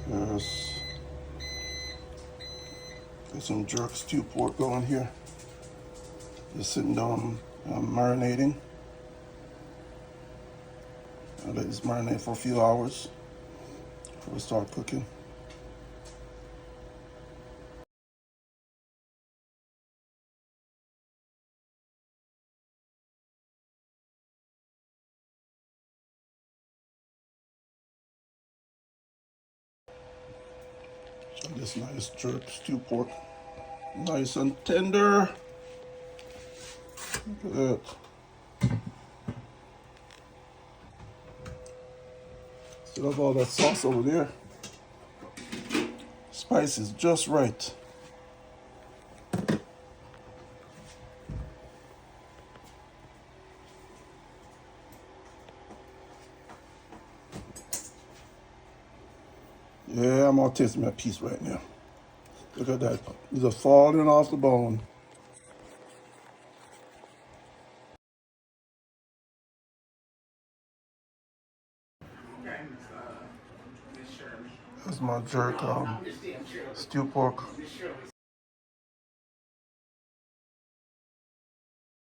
There's got some jerk stew pork going here. Just sitting down, marinating. I let this marinate for a few hours before we start cooking. So this nice jerk stew pork, nice and tender. Look at that. Still have all that sauce over there. Spice is just right. Yeah, I'm gonna taste my piece right now. Look at that. These are falling off the bone. That's my jerk stew pork.